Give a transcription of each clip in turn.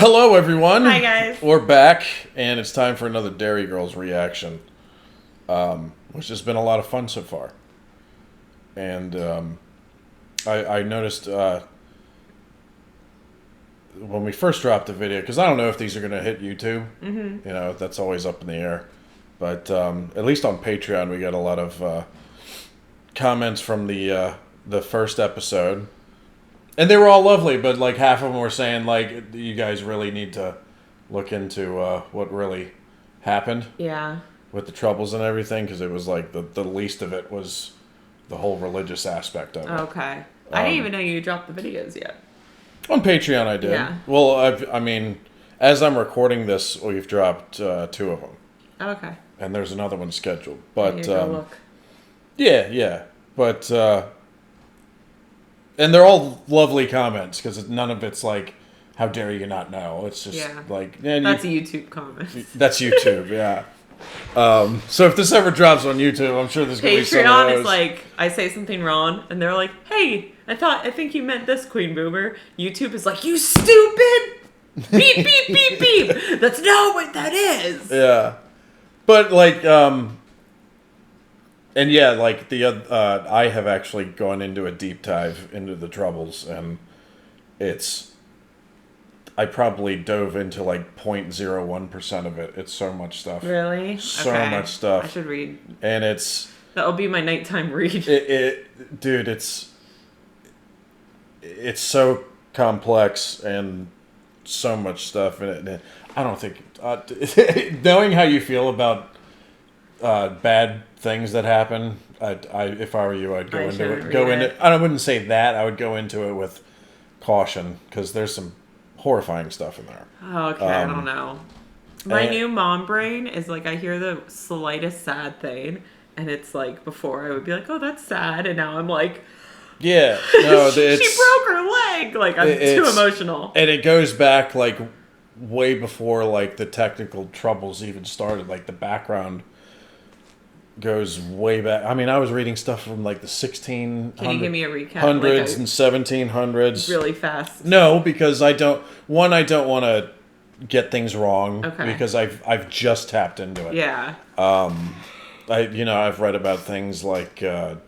Hello, everyone. Hi, guys. We're back, and it's time for another Derry Girls reaction, which has been a lot of fun so far. And I noticed when we first dropped the video, because I don't know if these are going to hit YouTube. Mm-hmm. You know, that's always up in the air. But at least on Patreon, we got a lot of comments from the first episode. And they were all lovely, but like half of them were saying like you guys really need to look into what really happened. Yeah. With the troubles and everything, because it was like the least of it was the whole religious aspect of it. Okay. I didn't even know you dropped the videos yet. On Patreon, I did. Yeah. Well, I mean, as I'm recording this, we've dropped 2 of them. Okay. And there's another one scheduled, but Go look. yeah, but. And they're all lovely comments because none of it's like, "How dare you not know?" It's just like, that's a YouTube comment. That's YouTube, yeah. So if this ever drops on YouTube, I'm sure there's gonna be some of Patreon those. is like I say something wrong, and they're like, "Hey, I think you meant this, Queen Boomer." YouTube is like, "You stupid! Beep beep beep beep. That's not what that is." Yeah, but like, and yeah, like I have actually gone into a deep dive into the troubles, and I probably dove into like 0.01% of it. It's so much stuff. Really? So okay. much stuff. I should read. And that'll be my nighttime read. Dude, it's so complex and so much stuff in it. And I don't think knowing how you feel about bad things that happen, if I were you, I'd go into it. I wouldn't say that. I would go into it with caution because there's some horrifying stuff in there. Okay, I don't know. My new mom brain is like I hear the slightest sad thing, and it's like before I would be like, "Oh, that's sad," and now I'm like, "Yeah, no, she broke her leg." Like I'm too emotional, and it goes back like way before like the technical troubles even started. Like the background goes way back. I mean, I was reading stuff from like the 1600s. Can you give me a recap? Hundreds and 1700s. Really fast. No, because I don't want to get things wrong. Okay. Because I've just tapped into it. Yeah. I've read about things like the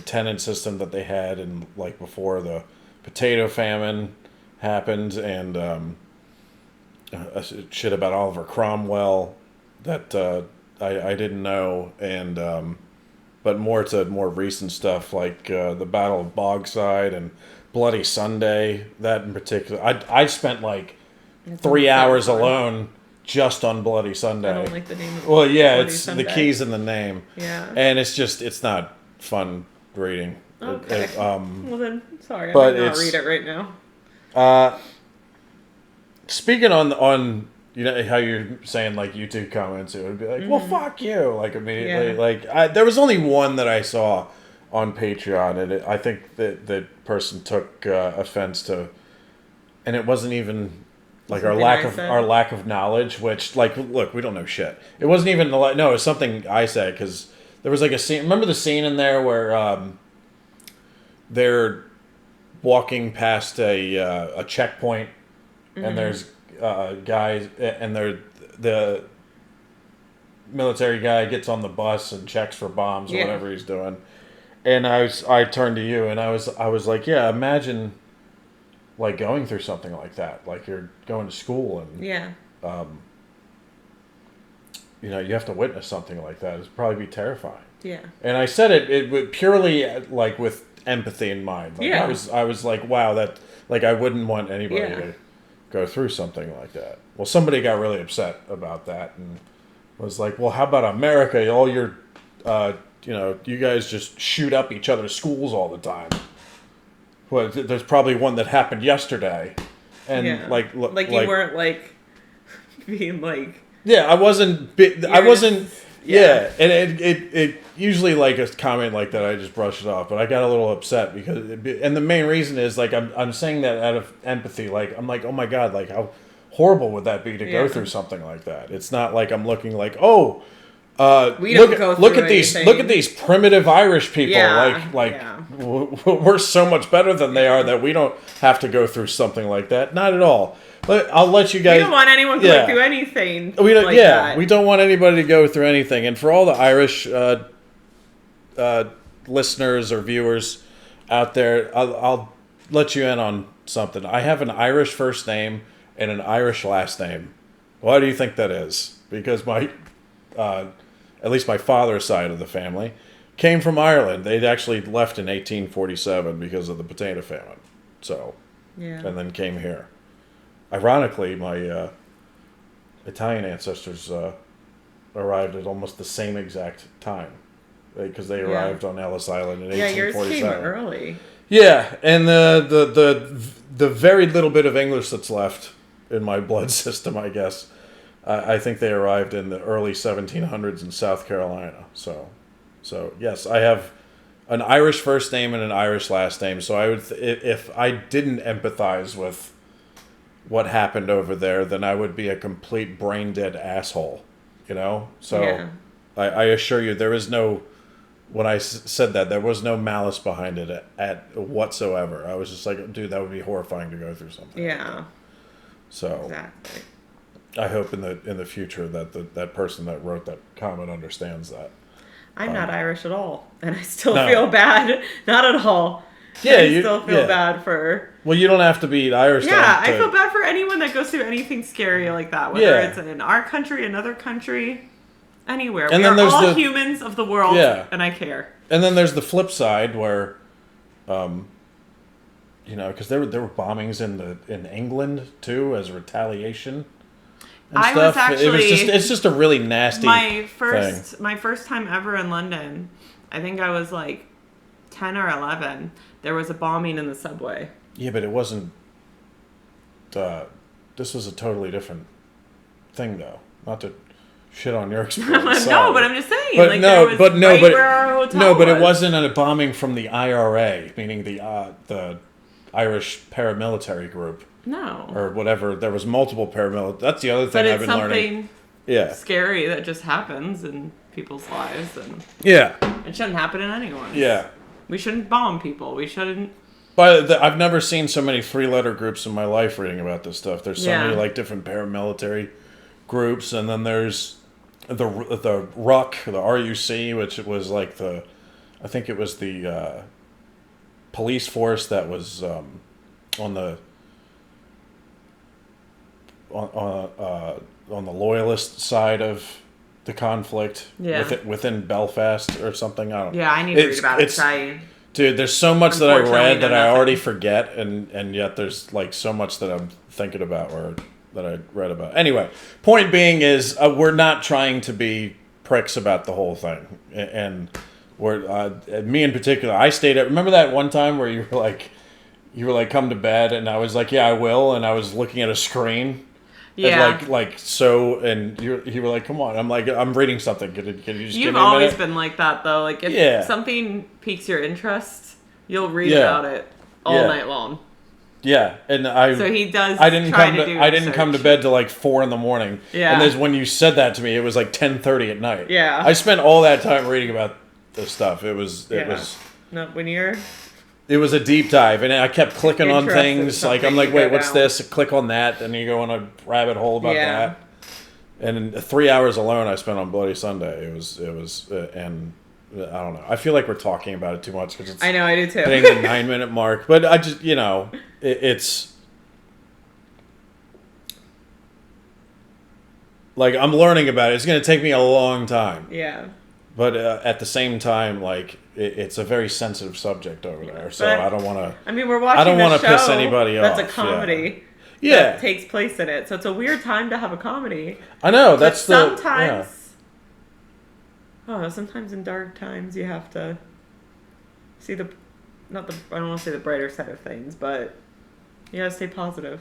tenant system that they had and like before the potato famine happened, and shit about Oliver Cromwell that I didn't know, and but more recent stuff like the Battle of Bogside and Bloody Sunday. That in particular, I spent like 3 hours alone just on Bloody Sunday. I don't like the name of it. Well, yeah, Bloody it's Sunday. the keys in the name. Yeah. And it's not fun reading. Okay. Well then, sorry, I but might not read it right now. Speaking on you know how you're saying like YouTube comments, it would be like, well, fuck you, like immediately. Yeah. Like there was only one that I saw on Patreon, and I think that person took offense to, and it wasn't even like our lack of knowledge. Which like, look, we don't know shit. It wasn't even no, it was something I said because there was like a scene. Remember the scene in there where they're walking past a checkpoint, and there's guys, and the military guy gets on the bus and checks for bombs or whatever he's doing, and I turned to you and I was like, yeah, imagine like going through something like that, like you're going to school and you know, you have to witness something like that. It'd probably be terrifying. Yeah. And I said it would purely like with empathy in mind. Like, yeah. I was like, wow, that like I wouldn't want anybody to go through something like that. Well, somebody got really upset about that and was like, well, how about America? All your, you guys just shoot up each other's schools all the time. Well, there's probably one that happened yesterday. And like you weren't like being like. Yeah, I wasn't. I wasn't. Yeah, and it usually like a comment like that I just brush it off, but I got a little upset because and the main reason is like I'm saying that out of empathy. Like I'm like, oh my god, like how horrible would that be to go through something like that? It's not like I'm looking like, oh, We don't go through look at these anything. look at these primitive Irish people. Yeah, We're so much better than they are that we don't have to go through something like that. Not at all. But I'll let you guys. We don't want anyone going through anything. We don't. Like yeah, that. we don't want anybody to go through anything. And for all the Irish listeners or viewers out there, I'll let you in on something. I have an Irish first name and an Irish last name. Why do you think that is? Because my, at least my father's side of the family, came from Ireland. They'd actually left in 1847 because of the potato famine. So, and then came here. Ironically, my Italian ancestors arrived at almost the same exact time. Because they arrived on Ellis Island in 1847. Yeah, yours came early. Yeah, and the very little bit of English that's left in my blood system, I guess, I think they arrived in the early 1700s in South Carolina. So yes, I have an Irish first name and an Irish last name. So I would, if I didn't empathize with what happened over there, then I would be a complete brain dead asshole. You know. So I assure you, there is no. When I said that, there was no malice behind it at whatsoever. I was just like, dude, that would be horrifying to go through something. Yeah. Like so exactly. I hope in the future that that person that wrote that comment understands that. I'm not Irish at all, and I still feel bad. Not at all. Yeah, I still feel bad for. Well, you don't have to be Irish. Yeah, I feel bad for anyone that goes through anything scary like that. Whether it's in our country, another country. Anywhere. And we are all humans of the world, and I care. And then there's the flip side where, because there were bombings in England too as retaliation. And stuff. Was actually. It's just a really nasty. My first time ever in London, I think I was like 10 or 11. There was a bombing in the subway. Yeah, but it wasn't. This was a totally different thing, though. Not to. Shit on your experience. No, but I'm just saying. But but it wasn't a bombing from the IRA, meaning the Irish paramilitary group. No. Or whatever. There was multiple paramilitary. That's the other thing I've been learning. Something scary that just happens in people's lives, and it shouldn't happen in anyone's. Yeah. We shouldn't bomb people. We shouldn't. But I've never seen so many 3-letter groups in my life reading about this stuff. There's so many like different paramilitary groups, and then there's the RUC, the RUC, which was like I think it was the police force that was on the loyalist side of the conflict within Belfast or something. I don't know. Yeah, I need to read about it. Dude, there's so much that I read that I already forget, and yet there's like so much that I'm thinking about or that I read about. Anyway, point being is we're not trying to be pricks about the whole thing. And we're, me in particular, I stayed at, remember that one time where you were like, come to bed, and I was like, yeah, I will, and I was looking at a screen. Yeah. And you were like, come on. I'm like, I'm reading something. Can you just give me a minute? You've always been like that, though. Like, if something piques your interest, you'll read about it all night long. Yeah, and so he does. I didn't come to bed till like 4 a.m. Yeah, and then when you said that to me, it was like 10:30 at night. Yeah, I spent all that time reading about this stuff. It was. No, when you're. It was a deep dive, and I kept clicking on things. Like I'm like, wait, what's this? Click on that, and you go on a rabbit hole about that. And 3 hours alone, I spent on Bloody Sunday. It was, and. I don't know. I feel like we're talking about it too much because it's. I know, I do too. Hitting the 9-minute mark, but I just, it's like I'm learning about it. It's going to take me a long time. Yeah. But at the same time, like it's a very sensitive subject over there, so I don't want to. I mean, we're watching. I don't want to piss anybody off. That's a comedy. Yeah. That takes place in it, so it's a weird time to have a comedy. I know that's sometimes. Sometimes in dark times you have to see I don't want to say the brighter side of things, but you gotta stay positive.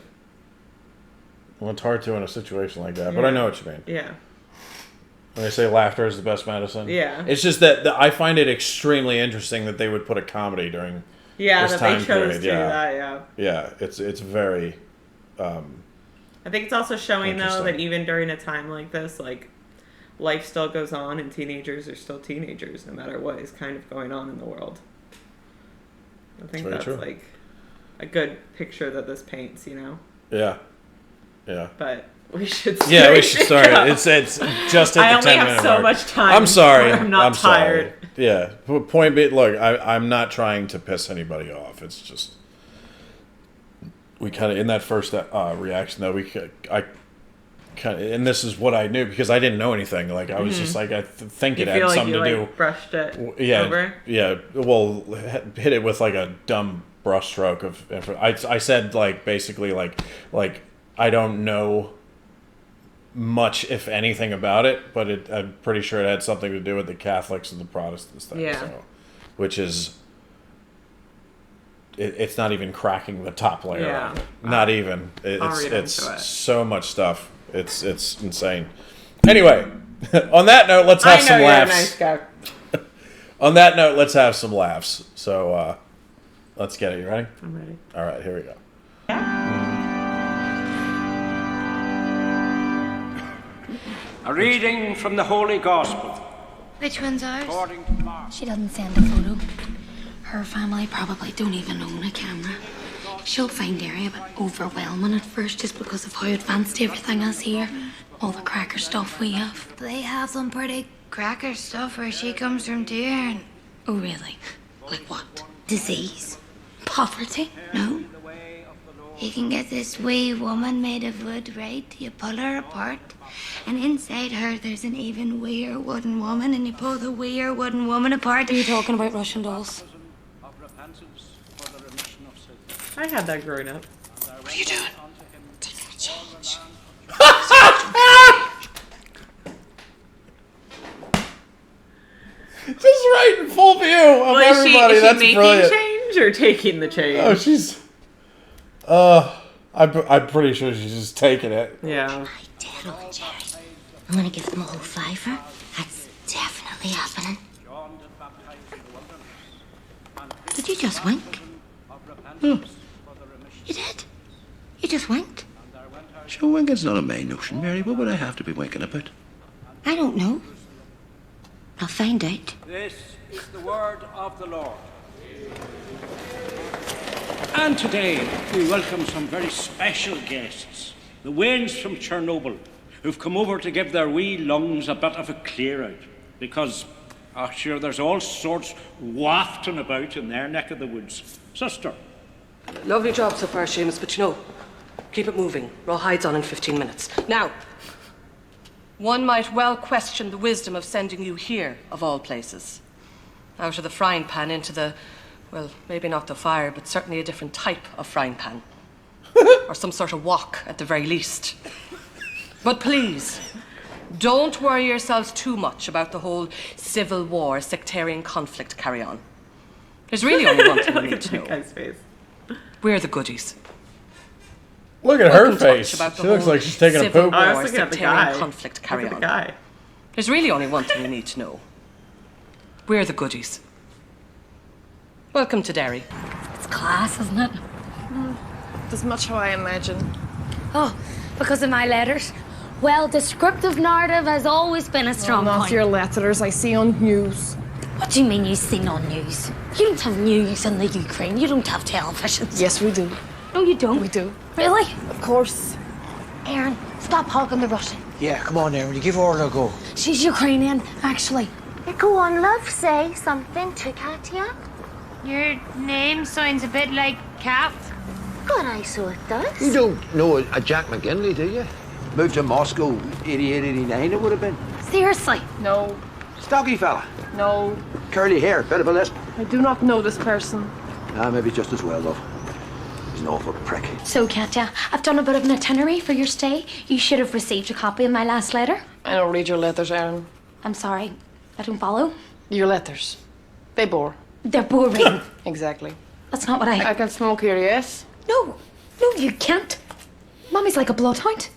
Well, it's hard to in a situation like that, but I know what you mean. Yeah. When they say laughter is the best medicine. Yeah. It's just that I find it extremely interesting that they would put a comedy during this time they chose period. to do that, Yeah, it's very I think it's also showing though that even during a time like this, like life still goes on and teenagers are still teenagers no matter what is kind of going on in the world. I think that's true. like a good picture that this paints, you know? Yeah. But we should start. Yeah, we should start it. It's just at I the only 10 have minute so mark. much time. I'm sorry. I'm not tired. Sorry. Yeah. Point being, look, I'm not trying to piss anybody off. It's just we kind of in that first reaction though I kind of, and this is what I knew because I didn't know anything. Like I was just like I think it had something to do. Brushed it over. Yeah. Well, hit it with like a dumb brushstroke of. I said like basically like I don't know much, if anything, about it, but I'm pretty sure it had something to do with the Catholics and the Protestants thing. Yeah. So, which is, it's not even cracking the top layer. Yeah. Of it. Not even. It's into it. so much stuff. It's insane. Anyway, on that note, let's have some laughs. You're a nice guy. On that note, let's have some laughs. So, let's get it. You ready? I'm ready. All right, here we go. A reading from the Holy Gospel. Which one's ours? According to Mark. She doesn't send a photo. Her family probably don't even own a camera. She'll find Derry a bit overwhelming at first just because of how advanced everything is here. All the cracker stuff we have. They have some pretty cracker stuff where she comes from too, Erin. Oh, really? Like what? Disease? Poverty? No. You can get this wee woman made of wood, right? You pull her apart, and inside her there's an even weer wooden woman, and you pull the weir wooden woman apart. Are you talking about Russian dolls? I had that growing up. What are you doing? Taking a change. Just right in full view of everybody. Is she That's making brilliant. change or taking the change? Oh, she's. I'm pretty sure she's just taking it. Yeah. I did, old Jerry. I'm gonna give them a whole fiver. That's definitely happening. Did you just wink? Hmm. You did? You just winked? Sure, winking's not a main notion, Mary. What would I have to be winking about? I don't know. I'll find out. This is the word of the Lord. And today we welcome some very special guests, the Waynes from Chernobyl, who've come over to give their wee lungs a bit of a clear out, because, sure, there's all sorts wafting about in their neck of the woods. Sister. Lovely job so far, Seamus, but you know, keep it moving. Rawhide's on in 15 minutes. Now, one might well question the wisdom of sending you here, of all places. Out of the frying pan into the, well, maybe not the fire, but certainly a different type of frying pan. Or some sort of wok, at the very least. But please, don't worry yourselves too much about the whole civil war, sectarian conflict carry-on. There's really only one thing you need to know. Guy's face. We're the goodies. Look at her Welcome to face. much about the She looks whole like she's taking a civil poop. I was war, looking at the sectarian guy. conflict carry Look at on. the guy. There's really only one thing you need to know. We're the goodies. Welcome to Derry. It's class, isn't it? That's much how I imagine. Oh, because of my letters? Well, descriptive narrative has always been a strong Not point. your letters I see on news. What do you mean you've seen on news? You don't have news in the Ukraine. You don't have televisions. Yes, we do. No, you don't. We do. Really? Of course. Aaron, stop hogging the Russian. Yeah, come on, Aaron. You give her a go. She's Ukrainian, actually. Go on, love, say something to Katya. Your name sounds a bit like Kat. Good, I so it does. You don't know a Jack McGinley, do you? Moved to Moscow, 88, 89 it would have been. Seriously? No, Stocky fella. no, Curly hair, bit of a lisp. I do not know this person. Maybe just as well, love. He's an awful prick. So, Katya, I've done a bit of an itinerary for your stay. You should have received a copy of my last letter. I don't read your letters, Aaron. I'm sorry. I don't follow. Your letters. They bore. They're boring. Exactly. That's not what I can smoke here, yes? No, you can't. Mommy's like a bloodhound.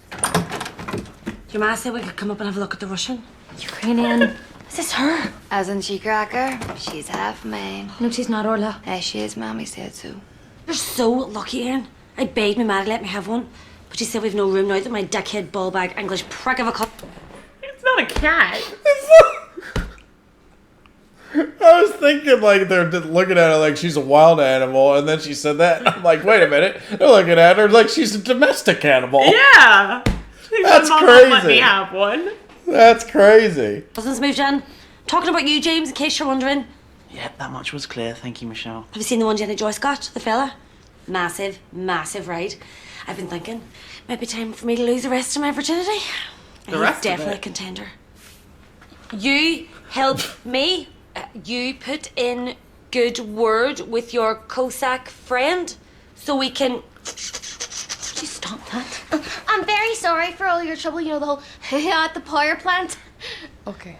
Your ma said we could come up and have a look at the Russian. Ukrainian. Is this her? Hasn't she, Cracker? She's half mine. No, she's not, Orla. She is, Mommy said so. You're so lucky, Aaron. I begged my ma to let me have one, but she said we've no room now that my dickhead, ball bag, English prick of a cup. It's not not a cat. I was thinking like they're looking at her like she's a wild animal, and then she said that. I'm like, wait a minute. They're looking at her like she's a domestic animal. Yeah. That's Mom crazy. won't let me have one. That's crazy. Cousins moved in. Talking about you, James, in case you're wondering. Yep, that much was clear. Thank you, Michelle. Have you seen the one Jenny Joyce got, the fella? Massive, massive, right? I've been thinking, might be time for me to lose the rest of my virginity. The rest He's definitely of it. a contender. You help me. You put in good word with your Cossack friend so we can... Would you stop that? I'm very sorry for all your trouble, you know, the whole at the power plant. Okay.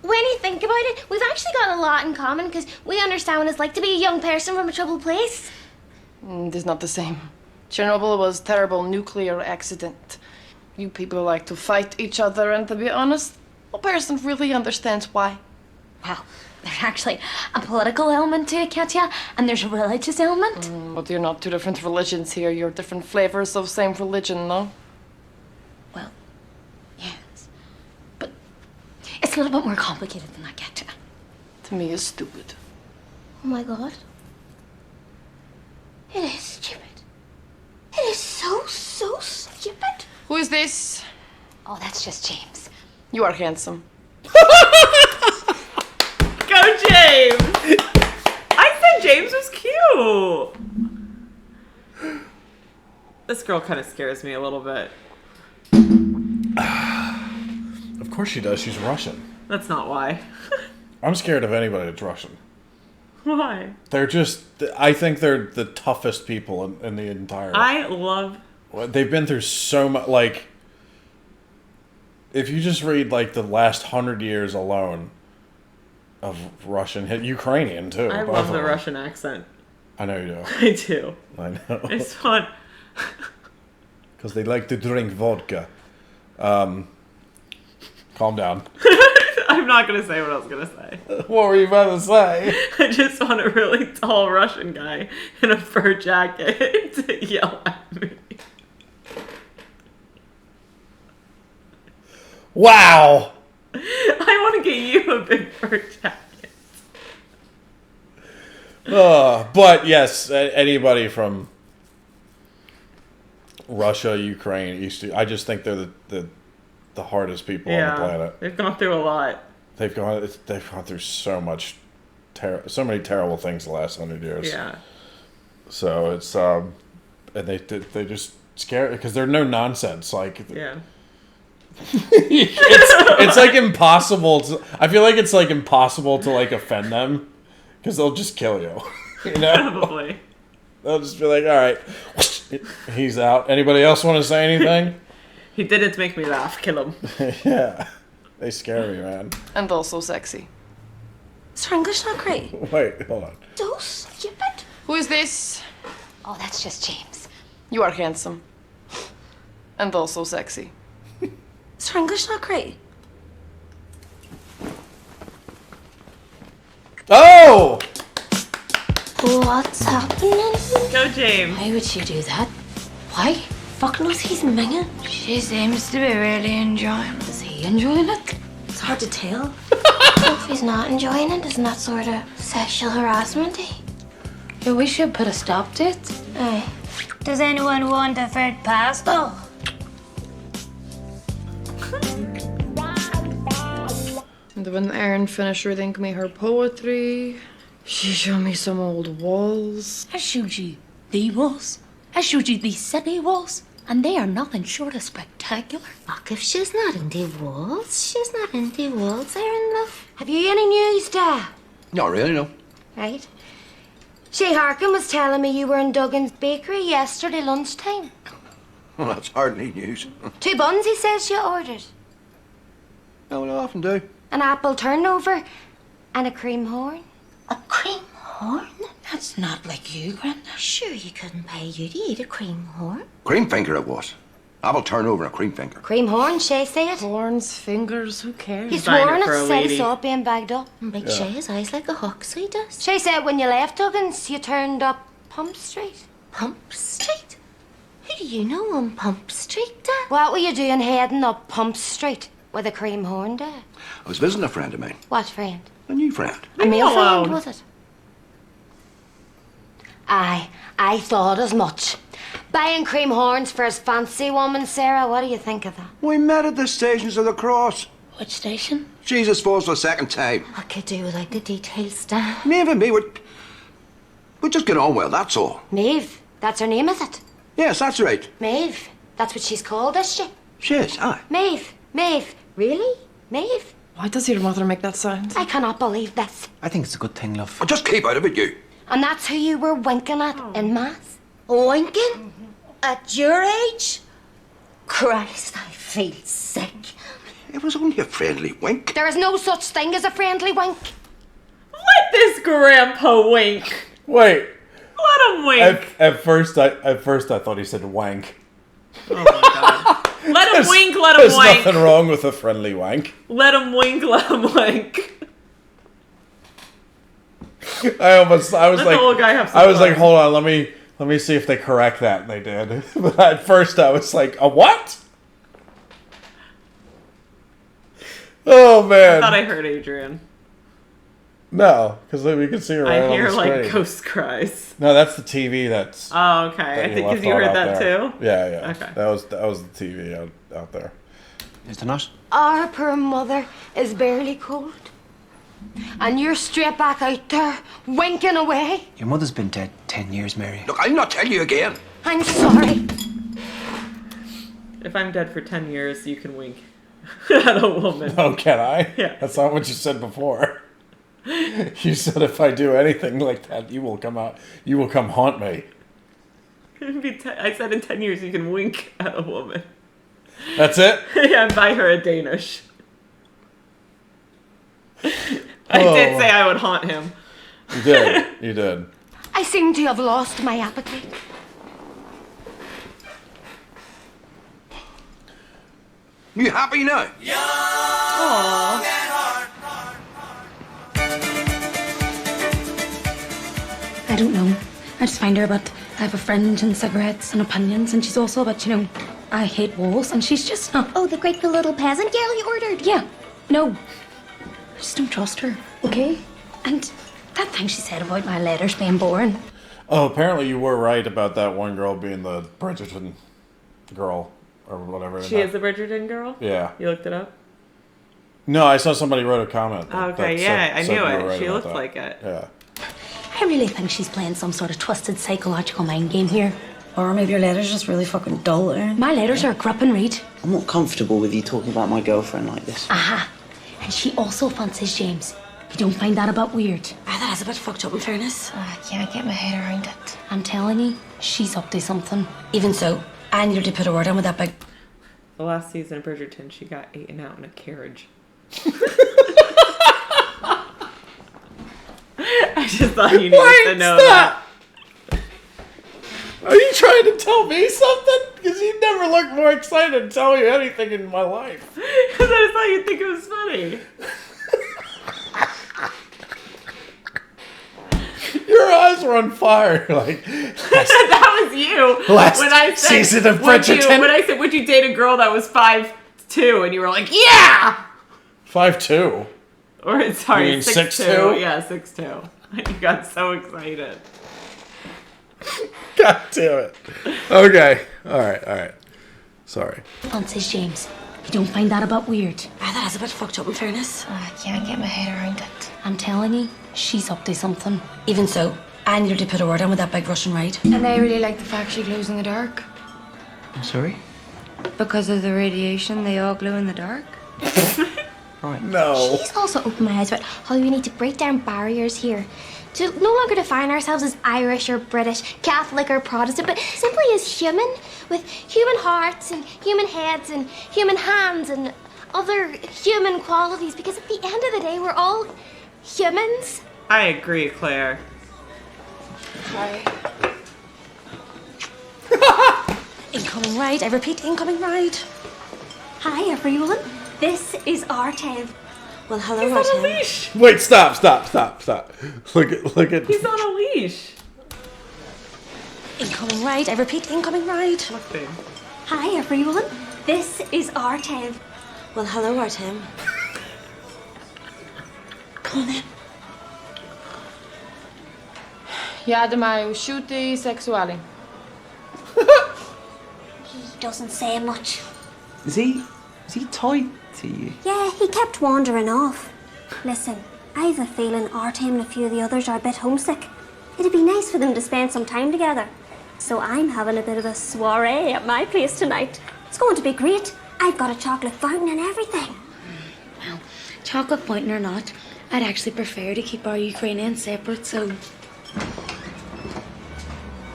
When you think about it, we've actually got a lot in common because we understand what it's like to be a young person from a troubled place. It is not the same. Chernobyl was a terrible nuclear accident. You people like to fight each other, and to be honest, no person really understands why. Well, there's actually a political element to it, Katya, and there's a religious element. But you're not two different religions here. You're different flavors of same religion, no? Well, yes. But it's a little bit more complicated than that, Katya. To me, it's stupid. Oh my god. It is stupid. It is so stupid. Who is this? Oh, that's just James. You are handsome. Go, James! I said James was cute. This girl kind of scares me a little bit. Of course she does. She's Russian. That's not why. I'm scared of anybody that's Russian. Why? They're just... I think they're the toughest people in the entire... I love... They've been through so much... Like, if you just read, like, the last 100 years alone of Russian... Ukrainian, too. I love the Russian accent. I know you do. I do. I know. It's fun. Because they like to drink vodka. Calm down. I'm not going to say what I was going to say. What were you about to say? I just want a really tall Russian guy in a fur jacket to yell at me. Wow! I want to get you a big fur jacket. But yes, anybody from Russia, Ukraine, I just think they're the hardest people on the planet. They've gone through a lot. They've gone through so much, so many terrible things the last 100 years. Yeah. So it's and they just scare because they're no nonsense. Like yeah. it's like impossible to. I feel like it's like impossible to like offend them because they'll just kill you. You know. Probably. They'll just be like, all right, he's out. Anybody else want to say anything? He did it to make me laugh. Kill him. Yeah. They scare me, man. And also sexy. Is her English not great? Wait, hold on. So stupid. Who is this? Oh, that's just James. You are handsome. And also sexy. Is her English not great? Oh! What's happening? Go, James. Why would she do that? Why? Fuck knows he's minging. She seems to be really enjoying it. Is he enjoying it? It's hard to tell. If he's not enjoying it, isn't that sort of sexual harassment? Yeah, we should put a stop to it. Aye. Does anyone want a third pasta? And when Erin finished reading me her poetry, she showed me some old walls. I showed you the walls. I showed you the city walls. And they are nothing short of spectacular. Fuck, if she's not into walls, she's not into walls, Erin, love. Have you any news, Dad? Not really, no. Right. Shay Harkin was telling me you were in Duggan's bakery yesterday lunchtime. Well, that's hardly news. 2 buns, he says you ordered. No, I often do. An apple turnover and a cream horn. A cream horn? That's not like you, Grandma. Sure, you couldn't pay you to eat a cream horn. Cream finger it was. Apple turnover and a cream finger. Cream horn, Shay say it. Horns, fingers, who cares? He's Buying sworn it for it a said he lady. saw it being bagged up. Big Shay has eyes like a hawk, so he does. Shay said when you left Duggan's, you turned up Pump Street. Pump Street? Who do you know on Pump Street, Dad? What were you doing heading up Pump Street? with a cream horn, do? I was visiting a friend of mine. What friend? A new friend. A male friend, was it? Aye, I thought as much. Buying cream horns for his fancy woman, Sarah, what do you think of that? We met at the Stations of the Cross. Which station? Jesus falls for the second time. I could do without the details, Stan. Maeve and me, we just get on well, that's all. Maeve, that's her name, is it? Yes, that's right. Maeve, that's what she's called, is she? She is, aye. Maeve, really? Maeve? Why does your mother make that sound? I cannot believe this. I think it's a good thing, love. Oh, just keep out of it, you. And that's who you were winking at in mass? Winking? At your age? Christ, I feel sick. It was only a friendly wink. There is no such thing as a friendly wink. Let this grandpa wink. Wait. Let him wink. At first I thought he said wank. Oh my god. Let him wink, let him There's wank. nothing wrong with a friendly wank. Let him wink, let him wank. I was Let like, the old guy have some I was fun. like, hold on, let me see if they correct that, and they did. But at first I was like, a what? Oh man! I thought I heard Adrian. No, because we can see her right I hear on the like screen. ghost cries. No, that's the TV. That's Oh, okay. that I think left because you on heard out that there. too. Yeah. Okay. That was the TV out there. Is there not? Our poor mother is barely cold. And you're straight back out there, winking away. Your mother's been dead 10 years, Mary. Look, I'll not tell you again. I'm sorry. If I'm dead for 10 years, you can wink at a woman. Oh, can I? Yeah. That's not what you said before. You said if I do anything like that, you will come haunt me. I said in 10 years you can wink at a woman. That's it? Yeah, and buy her a Danish. I did say I would haunt him. You did. You did. I seem to have lost my appetite. You happy now? I don't know. I just find her about I have a friend and cigarettes and opinions, and she's also about, I hate walls, and she's just not. Oh, the grateful little peasant girl you ordered? Yeah. No. I just don't trust her, okay? And that thing she said about my letters being boring. Oh, apparently you were right about that one girl being the Bridgerton girl or whatever. She is the Bridgerton girl? Yeah. You looked it up? No, I saw somebody wrote a comment. Okay, that yeah, I said knew you were it. right She about looked that. like it. Yeah. I really think she's playing some sort of twisted psychological mind game here. Or maybe your letters just really fucking dull, eh? My letters are a grip and read. I'm not comfortable with you talking about my girlfriend like this. Aha. And she also fancies James. You don't find that a bit weird? That is a bit fucked up, in fairness. I can't get my head around it. I'm telling you, she's up to something. Even so, I need her to put a word in with that big... The last season of Bridgerton, she got eaten out in a carriage. I just thought you needed to know that. Are you trying to tell me something? Because you never looked more excited to tell you anything in my life. Because I just thought you'd think it was funny. Your eyes were on fire. Like that was you. Last when I said, season of would you- Bridgerton. When I said, would you date a girl that was 5'2", and you were like, yeah! 5'2". Or sorry, You mean 6'2". 6'2"? Yeah, 6'2". You got so excited. God damn it. Okay. All right. Sorry. Fancies James. You don't find that a bit weird? That is a bit fucked up, in fairness. I can't get my head around it. I'm telling you, she's up to something. Even so, I need her to put a word in with that big Russian ride. And I really like the fact she glows in the dark. I'm sorry? Because of the radiation, they all glow in the dark. Right. No. She's also opened my eyes about how we need to break down barriers here. To no longer define ourselves as Irish or British, Catholic or Protestant, but simply as human, with human hearts and human heads and human hands and other human qualities, because at the end of the day, we're all humans. I agree, Claire. Sorry. Incoming ride, I repeat, incoming ride. Hi, everyone. This is our town. Well, hello, He's our on a town. leash. Wait, stop. Look at He's on a leash. Incoming ride, I repeat, incoming ride. Look, babe. Hi, everyone. This is our town. Well, hello, Artem. Come on in. Ja, de mają shooty seksuali. He doesn't say much. Is he tied to you? Yeah, he kept wandering off. Listen, I've a feeling Artem and a few of the others are a bit homesick. It'd be nice for them to spend some time together. So I'm having a bit of a soiree at my place tonight. It's going to be great. I've got a chocolate fountain and everything. Well, chocolate fountain or not, I'd actually prefer to keep our Ukrainians separate, so...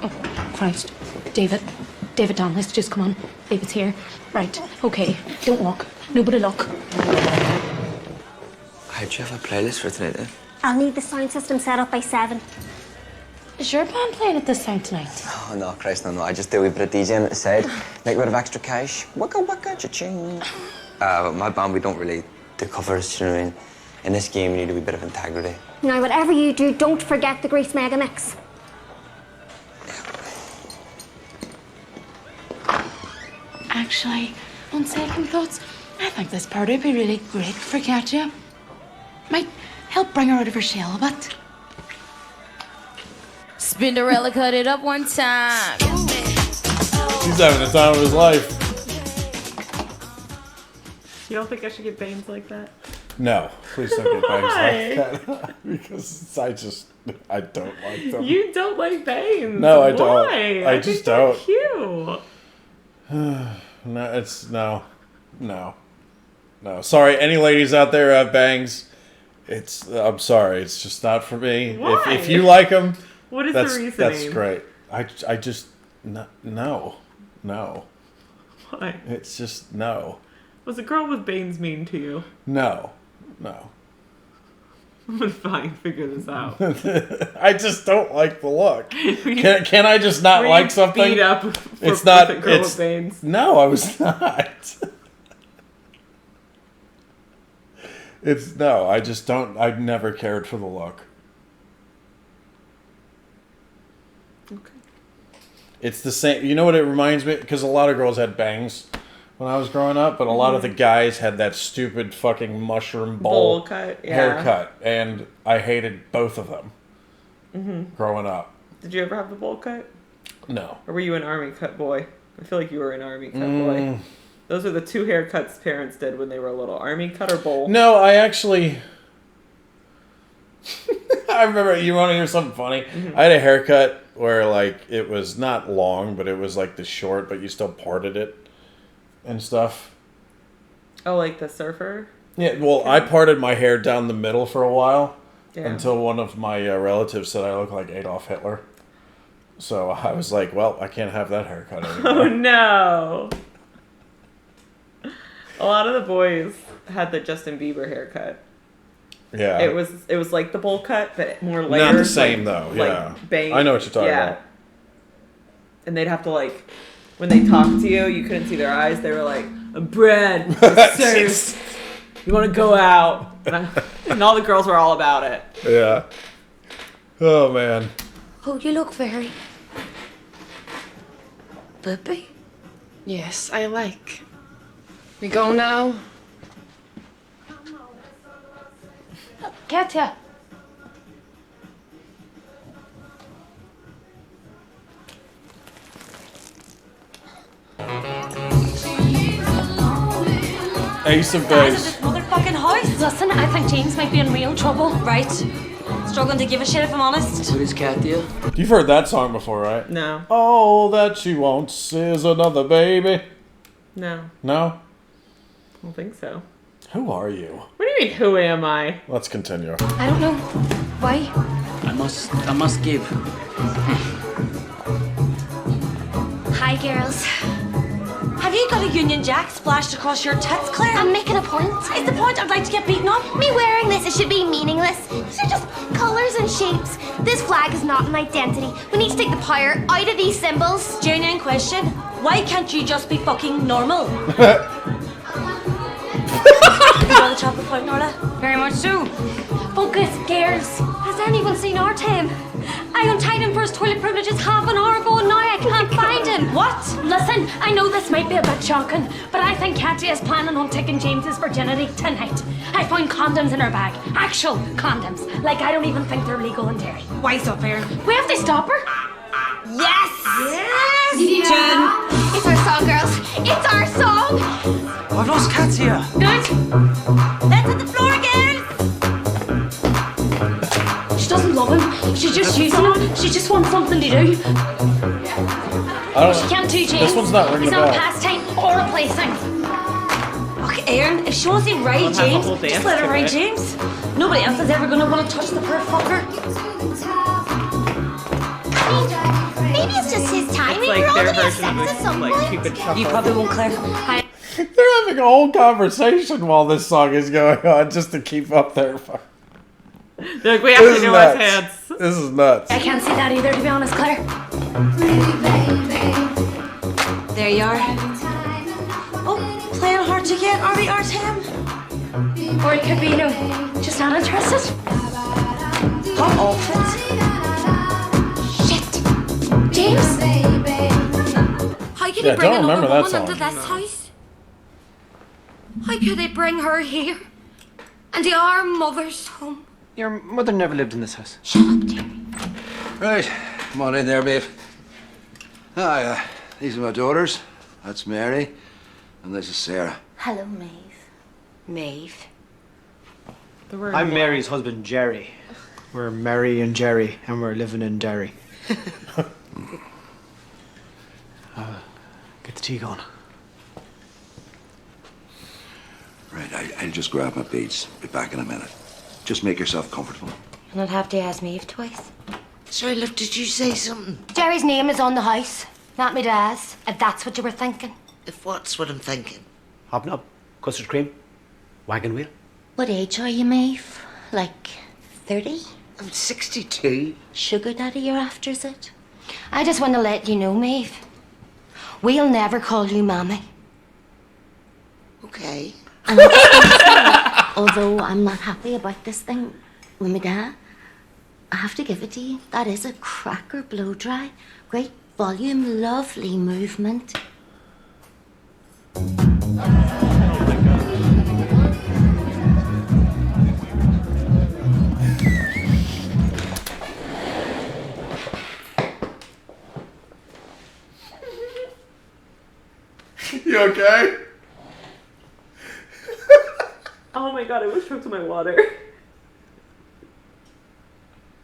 Oh, Christ. David Donlist, just come on. David's here. Right, okay. Don't walk. Nobody look. How'd you have a playlist for tonight then? I'll need the sound system set up by 7. Is your band playing at this time tonight? Oh, no, Christ, no. I just do a wee bit of DJing at the side. Make a bit of extra cash. Waka waka cha-ching. My band, we don't really do covers, you know what I mean? In this game, you need a wee bit of integrity. Now, whatever you do, don't forget the Grease Mega Mix. Actually, on second thoughts, I think this party would be really great for Katya. Might help bring her out of her shell a bit. Spinderella cut it up one time. He's having the time of his life. You don't think I should get bangs like that? No, please don't get bangs like that. Because I don't like them. You don't like bangs? No, I don't. Why? I just don't. Cute. No. Sorry, any ladies out there who have bangs? I'm sorry, it's just not for me. Why? If you like them, what is the reasoning? That's great. I just no. Why? It's just no. Was a girl with bangs mean to you? No. I'm gonna fine figure this out. I just don't like the look. Can I just not like something? Beat up it's not. A girl with bangs. No, I was not. I just don't. I've never cared for the look. Okay. It's the same. You know what it reminds me? Because a lot of girls had bangs when I was growing up, but a lot of the guys had that stupid fucking mushroom bowl cut, haircut, and I hated both of them growing up. Did you ever have the bowl cut? No. Or were you an army cut boy? I feel like you were an army cut boy. Those are the two haircuts parents did when they were little. Army cut or bowl? No, I actually... I remember, you want to hear something funny? I had a haircut where, like, it was not long, but it was, like, the short, but you still parted it and stuff. Oh, like the surfer? Yeah, well, I parted my hair down the middle for a while until one of my relatives said I look like Adolf Hitler. So I was like, well, I can't have that haircut anymore. Oh, no. A lot of the boys had the Justin Bieber haircut. Yeah. It was like the bowl cut, but more layered. Not the same, though. Yeah. Like bang. I know what you're talking about. And they'd have to, like, when they talked to you, you couldn't see their eyes. They were like, Brad, sir, you want to go out? And all the girls were all about it. Yeah. Oh, man. Oh, you look very... Boopy? Yes, I like. We go now? Katya. Ace of Guys, base. this motherfucking house. Listen, I think James might be in real trouble. Right. Struggling to give a shit if I'm honest. Who is Katya? You've heard that song before, right? No. All that she wants is another baby. No. No? I don't think so. Who are you? What do you mean, who am I? Let's continue. I don't know. Why? I must give. Hi, girls. Have you got a Union Jack splashed across your tits, Claire? I'm making a point. Is the point I'd like to get beaten up? Me wearing this, it should be meaningless. These are just colours and shapes. This flag is not an identity. We need to take the power out of these symbols. Genuine question. Why can't you just be fucking normal? You got the chocolate fountain, Orla? Very much so. Focus, girls. Has anyone seen Artem? I untied him for his toilet privileges half an hour ago and now I can't find him. What? Listen, I know this might be a bit shocking, but I think Katya is planning on taking James's virginity tonight. I found condoms in her bag. Actual condoms. Like, I don't even think they're legal in Derry. Wise up, Aaron. We have to stop her. Yes! Yes! Jen! It's our song, girls. It's our song. I've lost Katya. Good. Let's hit the floor, girls! She doesn't love him. She's just using him. She just wants something to do. I don't She can't do James. This one's not ringing He's a not a bell. pastime or a plaything. Okay, Aaron, if she wants to ride We'll have a James, whole just dance let her to ride it. James. Nobody else is ever gonna want to touch the poor fucker. Maybe it's just his timing. It's like We're all their gonna have version sex of at the some like point. Cupid shuffle. You probably won't, Claire. Hi. They're having a whole conversation while this song is going on just to keep up their. They're like, we have to do our hands. This is nuts. I can't see that either, to be honest, Claire. There you are. Oh, playing hard to get. Are we him? Or it could be, just not interested. Hot off it. Shit. James? How could Yeah, he bring don't another remember that woman into song. this house? How could they bring her here? And to our mother's home? Your mother never lived in this house. Shut up, Jerry. Right, come on in there, babe. Hi, these are my daughters. That's Mary, and this is Sarah. Hello, Maeve. Maeve. I'm Mary's husband, Jerry. We're Mary and Jerry, and we're living in Derry. Get the tea going. Right, I'll just grab my beads. Be back in a minute. Just make yourself comfortable. And I'd have to ask Maeve twice. Sorry, love, did you say something? Jerry's name is on the house, not my dad's, if that's what you were thinking. If what's what I'm thinking? Hobnob, custard cream, wagon wheel. What age are you, Maeve? Like 30? I'm 62. Sugar daddy you're after, is it? I just want to let you know, Maeve. We'll never call you Mammy. Okay. And although I'm not happy about this thing with my dad, I have to give it to you. That is a cracker blow dry. Great volume, lovely movement. You okay? Oh my god, I wish I took my water.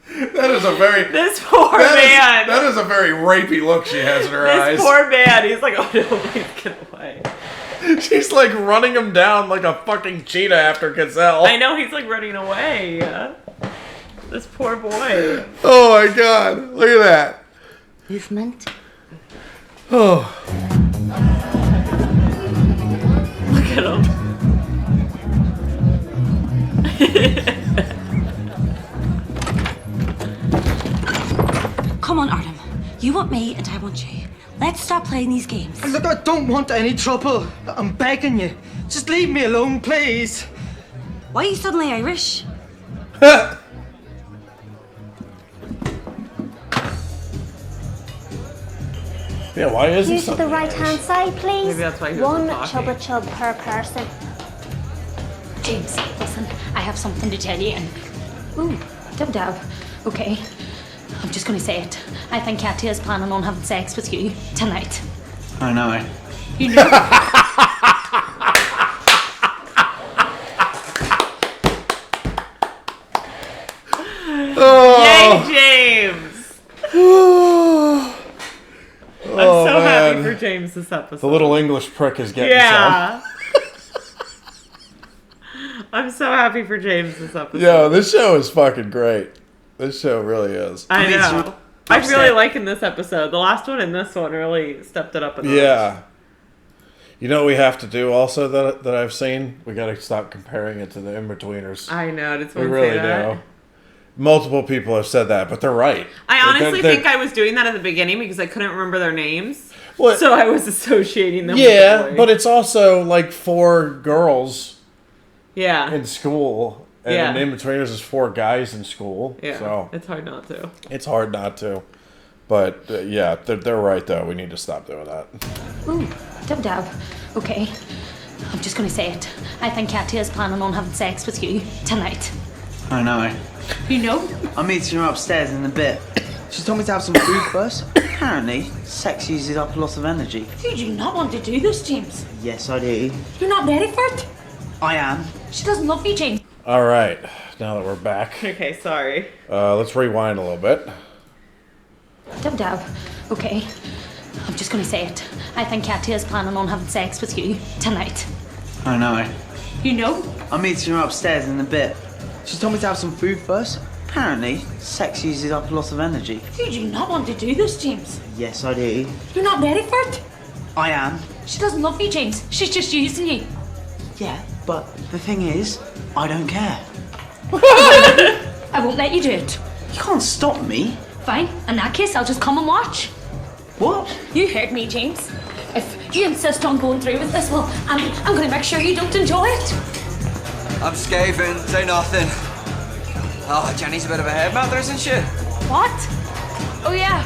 That is a very. This poor man. That is a very rapey look she has in her eyes. This poor man. He's like, oh no, please get away. She's like running him down like a fucking cheetah after Gazelle. I know, he's like running away. This poor boy. Oh my god, look at that. Movement. Oh. Look at him. Come on, Artem. You want me and I want you. Let's stop playing these games. Look, I don't want any trouble. I'm begging you. Just leave me alone, please. Why are you suddenly Irish? Yeah, why is You he to so the right-hand side, please. Maybe that's why he One wasn't talking. chubba chub per person. James, listen, I have something to tell you and... Ooh, dab. Okay, I'm just going to say it. I think Katya is planning on having sex with you tonight. I know it. You know. Yay, James! I'm so happy for James this episode. The little English prick is getting Yeah. I'm so happy for James this episode. Yo, this show is fucking great. This show really is. I know. I'm really liking this episode. The last one and this one really stepped it up a notch. Yeah. You know what we have to do also that I've seen? We gotta stop comparing it to the In-Betweeners. I know. Did We someone really say that? do. Multiple people have said that, but they're right. I honestly think I was doing that at the beginning because I couldn't remember their names. So I was associating them with the boy. but it's also like 4 girls Yeah. in school. And in between us is 4 guys in school. Yeah, so it's hard not to. It's hard not to. But yeah, they're right though. We need to stop doing that. Ooh, dab. Okay, I'm just gonna say it. I think Katia is planning on having sex with you tonight. I know. You know? I'm meeting her upstairs in a bit. She told me to have some food first. Apparently, sex uses up a lot of energy. You do not want to do this, James. Yes, I do. You're not ready for it? I am. She doesn't love you, James. All right, now that we're back. Okay, sorry. Let's rewind a little bit. Dab. Okay, I'm just gonna say it. I think Katia is planning on having sex with you tonight. I know. You know? I'm meeting her upstairs in a bit. She told me to have some food first. Apparently, sex uses up a lot of energy. You do not want to do this, James. Yes, I do. You're not ready for it? I am. She doesn't love you, James. She's just using you. Yeah, but the thing is, I don't care. I won't let you do it. You can't stop me. Fine. In that case, I'll just come and watch. What? You heard me, James. If you insist on going through with this, well, I'm going to make sure you don't enjoy it. I'm scathing, say nothing. Oh, Jenny's a bit of a headmaster, isn't she? What? Oh, yeah.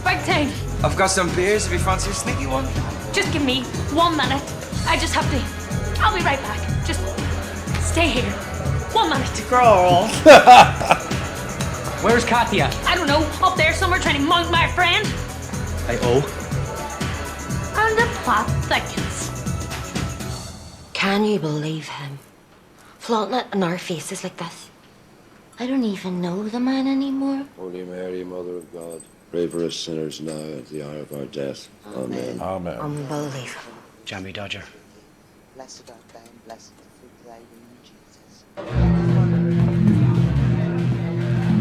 Big time. I've got some beers if you fancy a sneaky one. Just give me 1 minute. I just have to... I'll be right back. Just stay here. 1 minute. Girl. Where's Katia? I don't know. Up there somewhere trying to mug my friend. I owe. And the plot thickens. Can you believe him? Flaunting it in our faces like this. I don't even know the man anymore. Holy Mary, Mother of God, pray for us sinners now and at the hour of our death. Amen. Amen. Unbelievable. Jammy Dodger. Blessed art thou, and blessed the fruit of thy womb,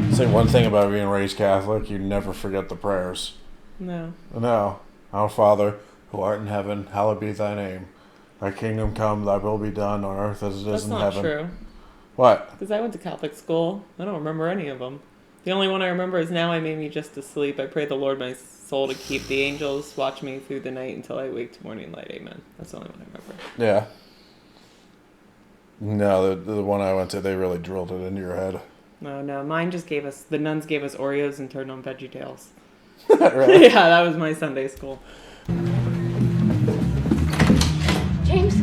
Jesus. Say one thing about being raised Catholic: you never forget the prayers. No. No. Our Father, who art in heaven, hallowed be thy name. Thy kingdom come, thy will be done on earth as it is in heaven. That's not true. What? Because I went to Catholic school. I don't remember any of them. The only one I remember is now I made me just to sleep. I pray the Lord my soul to keep. The angels watch me through the night until I wake to morning light. Amen. That's the only one I remember. Yeah. No, the one I went to, they really drilled it into your head. No. Mine just gave us... The nuns gave us Oreos and turned on VeggieTales. Really? Yeah, that was my Sunday school. James?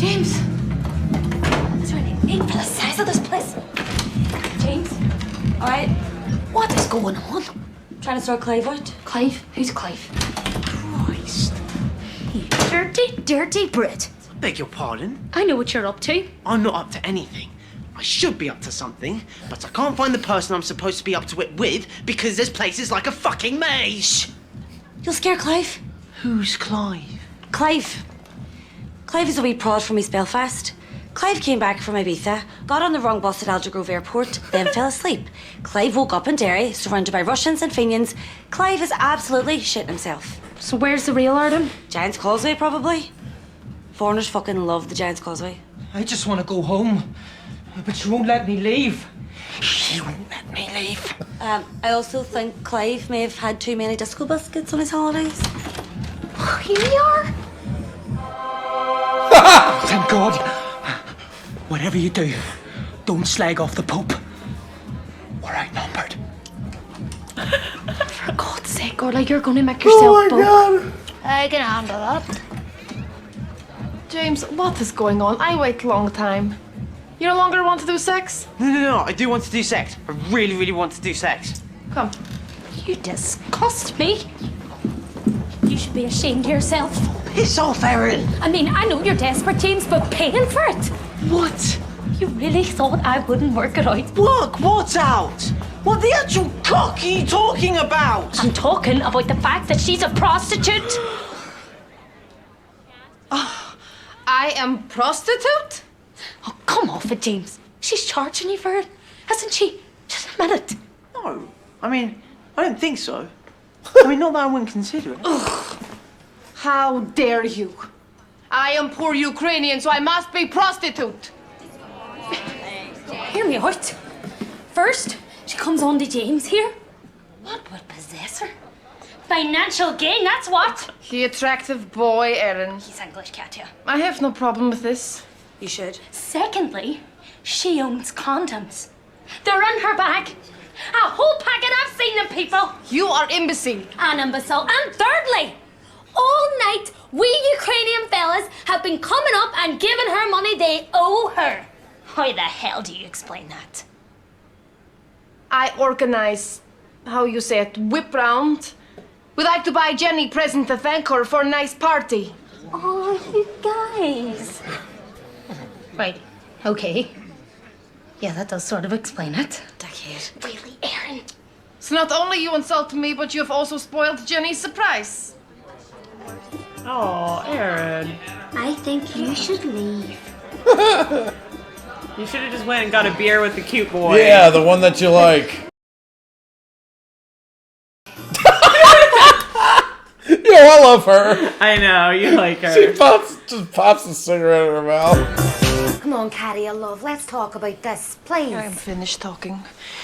James? Is there any need for the size of this place? James? Alright, What is going on? trying to sort Clive out. Clive? Who's Clive? Christ. You dirty Brit. Beg your pardon? I know what you're up to. I'm not up to anything. I should be up to something, but I can't find the person I'm supposed to be up to it with because this place is like a fucking maze. You'll scare Clive. Who's Clive? Clive. Clive is a wee prod from East Belfast. Clive came back from Ibiza, got on the wrong bus at Aldergrove Airport, then fell asleep. Clive woke up in Derry, surrounded by Russians and Fenians. Clive is absolutely shitting himself. So where's the real Artem? Giant's Causeway, probably. Foreigners fucking love the Giant's Causeway. I just want to go home, but she won't let me leave. She won't let me leave. I also think Clive may have had too many disco biscuits on his holidays. Here we are. Thank God. Whatever you do, don't slag off the Pope. We're outnumbered. For God's sake, Gorla, you're going to make yourself God! I can handle that. James, what is going on? I wait a long time. You no longer want to do sex? No, I do want to do sex. I really, really want to do sex. Come. You disgust me. You should be ashamed of yourself. Piss off, Erin. I mean, I know you're desperate, James, but paying for it? What? You really thought I wouldn't work it out? Work what out? What the actual cock are you talking about? I'm talking about the fact that she's a prostitute. I am prostitute? Oh, come off it, James. She's charging you for it, hasn't she? Just a minute. No, I mean, I don't think so. I mean, not that I wouldn't consider it. How dare you? I am poor Ukrainian, so I must be prostitute. Hear me out. First, she comes on to James here. What would possess her? Financial gain, that's what. He attractive boy, Erin. He's English, Katya. I have no problem with this. You should. Secondly, she owns condoms. They're in her bag. A whole packet, I've seen them, people. You are imbecile. An imbecile. And thirdly, all night, we Ukrainian fellas have been coming up and giving her money they owe her. How the hell do you explain that? I organize, how you say it, whip round. We like to buy Jenny present to thank her for a nice party. Oh, you guys. Right, okay. Yeah, that does sort of explain it. Dickhead. Really, Erin? So not only you insult me, but you have also spoiled Jenny's surprise. Oh, Erin. I think you should leave. You should have just went and got a beer with the cute boy. Yeah, the one that you like. Yo, I love her. I know, you like her. She just pops a cigarette in her mouth. Come on, Caddy, love. Let's talk about this, please. I'm finished talking.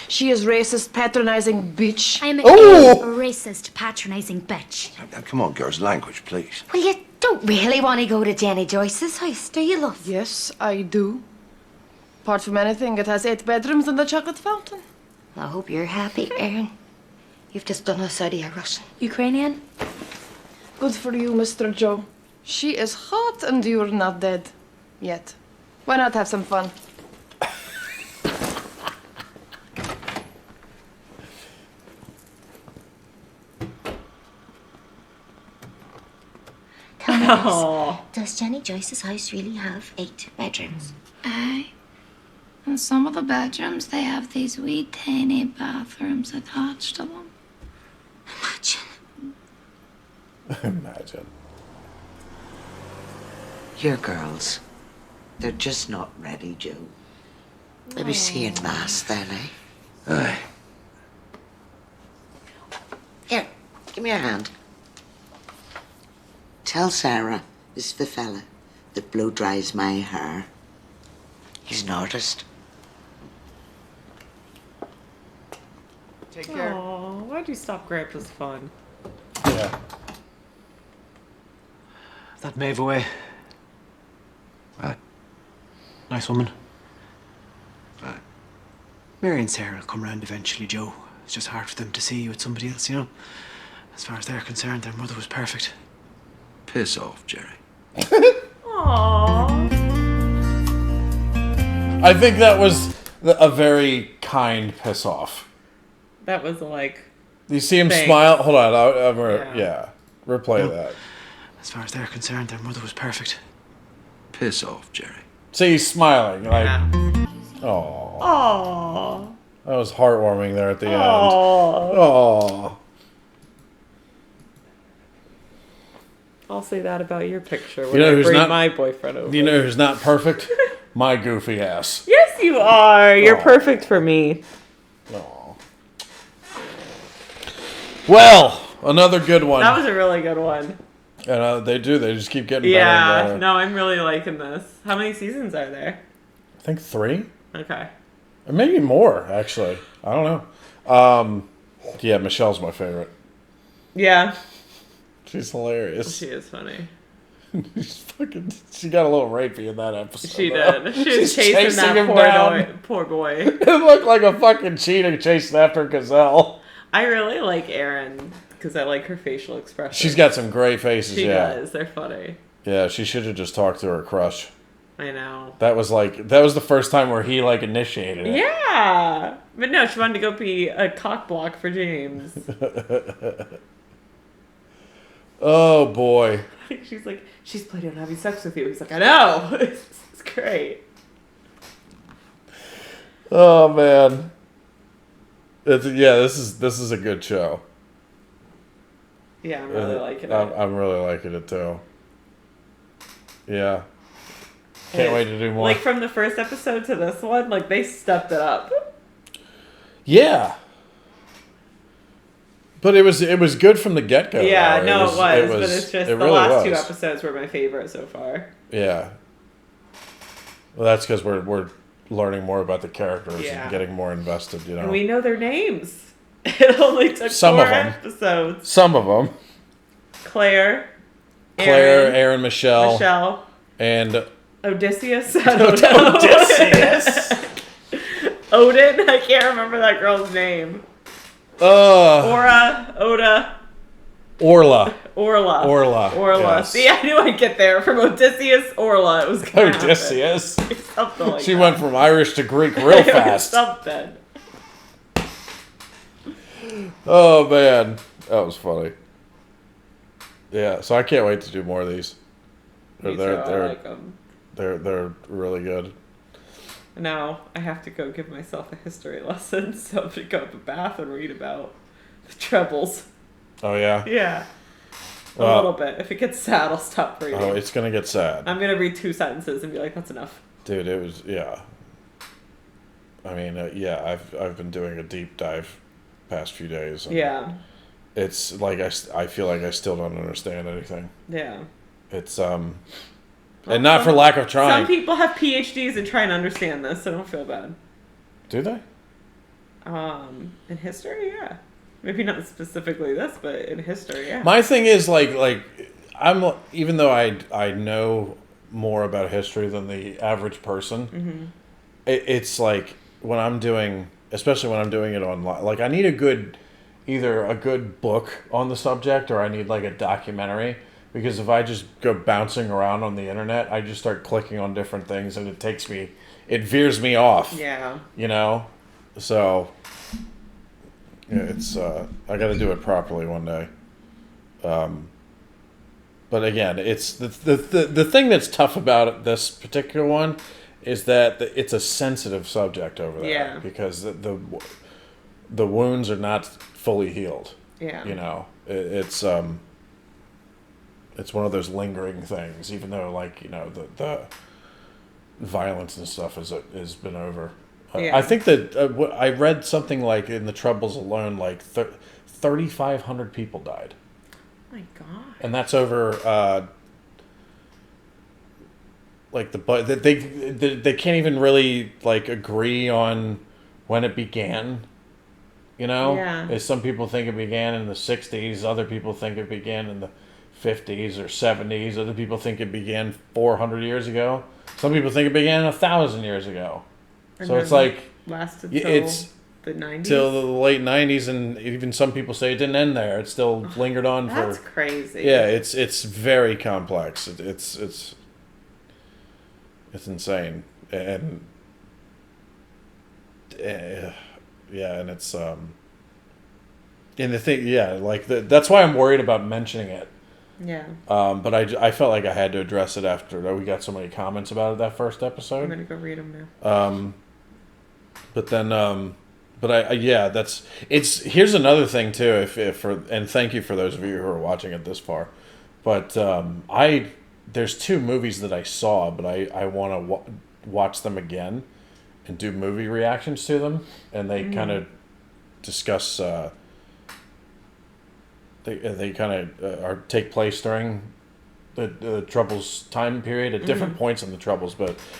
She is racist, patronizing bitch. I'm a racist, patronizing bitch. Now, come on, girls, language, please. Well, you don't really want to go to Jenny Joyce's house, do you, love? Yes, I do. Apart from anything, it has 8 bedrooms and a chocolate fountain. I hope you're happy, Erin. You've just done us out of your Russian. Ukrainian? Good for you, Mr. Joe. She is hot and you're not dead. Yet. Why not have some fun? Does Jenny Joyce's house really have 8 bedrooms? Aye. In some of the bedrooms, they have these wee tiny bathrooms attached to them. Imagine. Your girls, they're just not ready, Joe. Maybe see you in Mass then, eh? Aye. Here, give me your hand. Tell Sarah this is the fella that blow dries my hair. He's an artist. Take care. Aw, why'd you stop Grandpa's fun? Yeah. That Maeve away. Aye. Nice woman. Aye. Mary and Sarah will come round eventually, Joe. It's just hard for them to see you with somebody else, you know? As far as they're concerned, their mother was perfect. Piss off, Jerry. Aww. I think that was a very kind piss off. That was like. You see him thanks. smile? Hold on. Yeah. Replay that. As far as they're concerned, their mother was perfect. Piss off, Jerry. See, he's smiling. Like, oh. Aww. That was heartwarming there at the end. Aww. Oh. I'll say that about your picture when You know I who's bring not my boyfriend over. You know who's not perfect? My goofy ass. Yes, you are. You're Aw. perfect for me. Oh. Well, another good one. That was a really good one. And they just keep getting better Yeah. and better. No, I'm really liking this. How many seasons are there? I think 3. Okay. Or maybe more, actually. I don't know. Yeah, Michelle's my favorite. Yeah. She's hilarious. She is funny. She got a little rapey in that episode. She though. did. She was chasing that him poor down. poor boy. It looked like a fucking cheetah chasing after a gazelle. I really like Erin because I like her facial expression. She's got some great faces, She yeah. does. They're funny. Yeah, she should have just talked to her crush. I know. That was the first time where he initiated it. Yeah. But no, she wanted to go be a cock block for James. Oh boy. She's like, she's planning on having sex with you. He's like, I know. It's great. Oh man. This is a good show. Yeah, I'm really liking it. I'm really liking it too. Yeah. Can't wait to do more. Like from the first episode to this one, like they stepped it up. Yeah. But it was good from the get-go. Yeah, though. it was. But it's just the really last was. 2 episodes were my favorite so far. Yeah. Well, that's because we're learning more about the characters and getting more invested, you know. And we know their names. It only took Some 4 of 'em. episodes. Some of them. Claire, Aaron, Michelle, and Odysseus. I don't know. Odysseus. Odin. I can't remember that girl's name. Orla. Yes. See, I knew I'd get there. From Odysseus, Orla. It was gonna Odysseus. Something like she that. went from Irish to Greek real fast. Something. Oh man, that was funny. Yeah, so I can't wait to do more of these. Me too, I like 'em. They're really good. Now I have to go give myself a history lesson, so I'm gonna go up a bath and read about the Troubles. Oh yeah. Yeah. A little bit. If it gets sad, I'll stop reading. Oh, it's gonna get sad. I'm gonna read 2 sentences and be like, "That's enough." Dude, it was I mean, I've been doing a deep dive past few days. And yeah. It's like I feel like I still don't understand anything. Yeah. It's and not for lack of trying. Some people have PhDs and try and understand this, so don't feel bad. Do they? In history, yeah. Maybe not specifically this, but in history, yeah. My thing is like I'm even though I know more about history than the average person. Mm-hmm. It's like when I'm doing, especially when I'm doing it online. Like I need either a good book on the subject or I need like a documentary. Because if I just go bouncing around on the internet, I just start clicking on different things and it veers me off. Yeah. You know? So, yeah, it's, I gotta do it properly one day. But again, it's, the thing that's tough about this particular one is that it's a sensitive subject over there. Yeah. Because the wounds are not fully healed. Yeah. You know? It's one of those lingering things, even though, like, you know, the violence and stuff has been over. Yeah. I think that I read something like in the Troubles alone, like 3,500 people died. Oh my God. And that's over, like they can't even really like agree on when it began. You know, Yeah. Some people think it began in the 60s. Other people think it began in the 50s or 70s. Other people think it began 400 years ago. Some people think it began 1,000 years ago. And so then it's like lasted it's the 90s? till the late 90s, and even some people say it didn't end there. It still lingered on for. That's crazy. Yeah, it's very complex. It's insane, and yeah, and it's and the thing, yeah, like that's why I'm worried about mentioning it. Yeah. But I felt like I had to address it after we got so many comments about it that first episode. I'm gonna go read them now. But then, here's another thing too. And thank you for those of you who are watching it this far. But there's 2 movies that I saw, but I want to watch them again and do movie reactions to them, and they kind of discuss. They kind of take place during the Troubles time period at different points in the Troubles,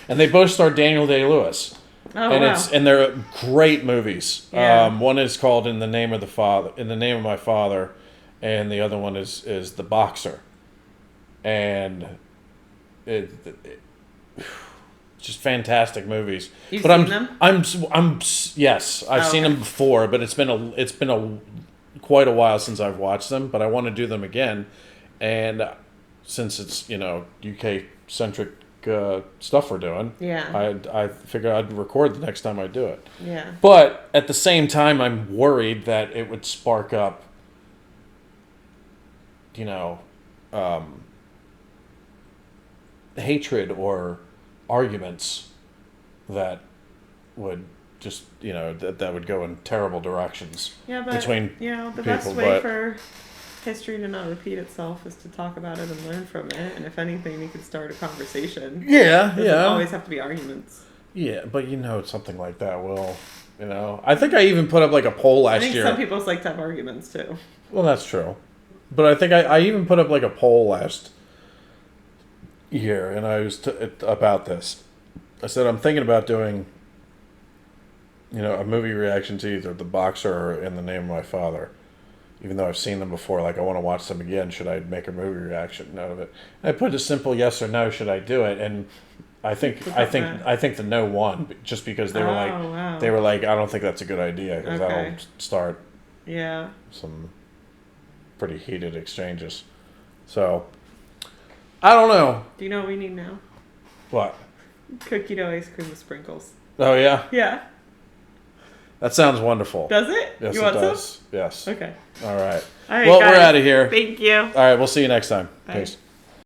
and they both star Daniel Day-Lewis. Oh, and wow. They're great movies. Yeah. One is called In the Name of My Father, and the other one is The Boxer. And just fantastic movies. You've but seen them? Yes, I've seen them before, but it's been quite a while since I've watched them, but I want to do them again. And since it's, UK centric stuff we're doing, yeah, I figured I'd record the next time I do it. Yeah. But at the same time, I'm worried that it would spark up, hatred or arguments that would just, that would go in terrible directions between the people. best way for history to not repeat itself is to talk about it and learn from it. And if anything, you could start a conversation. Yeah, it doesn't always have to be arguments. Yeah, but something like that will, I think I even put up like a poll last year. I think some people like to have arguments too. Well, that's true. But I think I even put up like a poll last year, and I was about this. I said I'm thinking about doing, a movie reaction to either The Boxer or In the Name of My Father. Even though I've seen them before, like I want to watch them again. Should I make a movie reaction out of it? And I put a simple yes or no. Should I do it? And I think the no won, just because they were wow. they were like, I don't think that's a good idea because Okay. that'll start Yeah. some pretty heated exchanges. So I don't know. Do you know what we need now? What? Cookie dough ice cream with sprinkles. Oh yeah. Yeah. That sounds wonderful. Does it? Yes, You it want does. some? Yes. Okay. All right. All right, Well, guys. we're out of here. Thank you. All right. We'll see you next time. Bye. Peace.